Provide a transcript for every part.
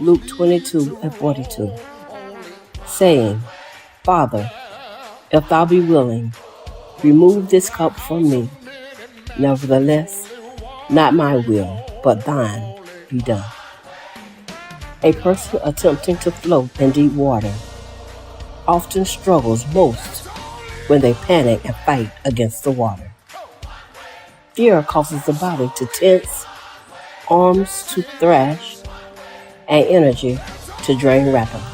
Luke 22:42, saying, Father, if thou be willing, remove this cup from me. Nevertheless, not my will, but thine be done. A person attempting to float in deep water often struggles most when they panic and fight against the water. Fear causes the body to tense, arms to thrash, and energy to drain rapidly.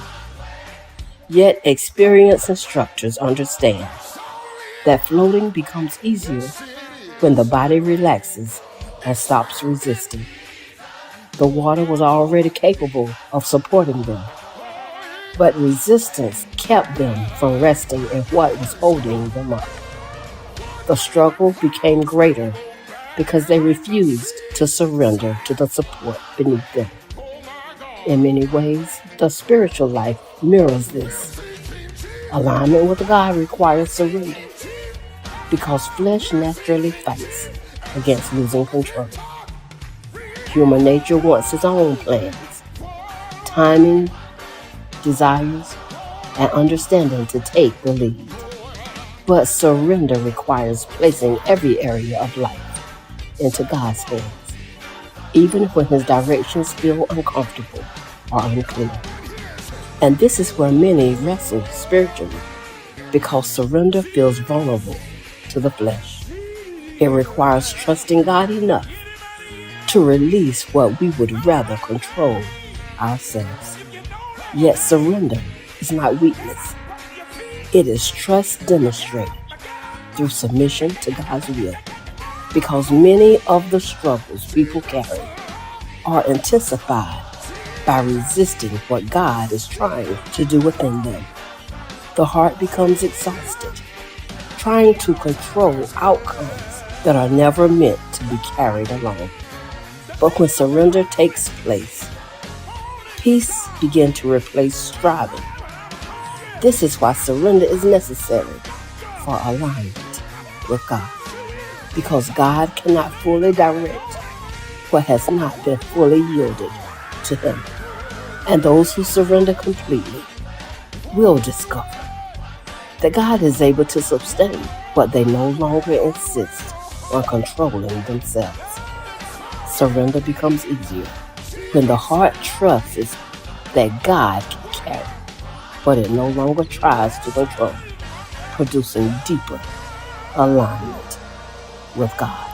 Yet experienced instructors understand that floating becomes easier when the body relaxes and stops resisting. The water was already capable of supporting them, but resistance kept them from resting in what was holding them up. The struggle became greater because they refused to surrender to the support beneath them. In many ways, the spiritual life mirrors this. Alignment with God requires surrender because flesh naturally fights against losing control. Human nature wants its own plans, timing, desires, and understanding to take the lead. But surrender requires placing every area of life into God's hands, even when His directions feel uncomfortable or unclear. And this is where many wrestle spiritually, because surrender feels vulnerable to the flesh. It requires trusting God enough to release what we would rather control ourselves. Yet surrender is not weakness. It is trust demonstrated through submission to God's will, because many of the struggles people carry are intensified by resisting what God is trying to do within them. The heart becomes exhausted, trying to control outcomes that are never meant to be carried alone. But when surrender takes place, peace begins to replace striving. This is why surrender is necessary for alignment with God, because God cannot fully direct what has not been fully yielded to Him. And those who surrender completely will discover that God is able to sustain what they no longer insist on controlling themselves. Surrender becomes easier when the heart trusts that God can carry what it no longer tries to control, producing deeper alignment with God.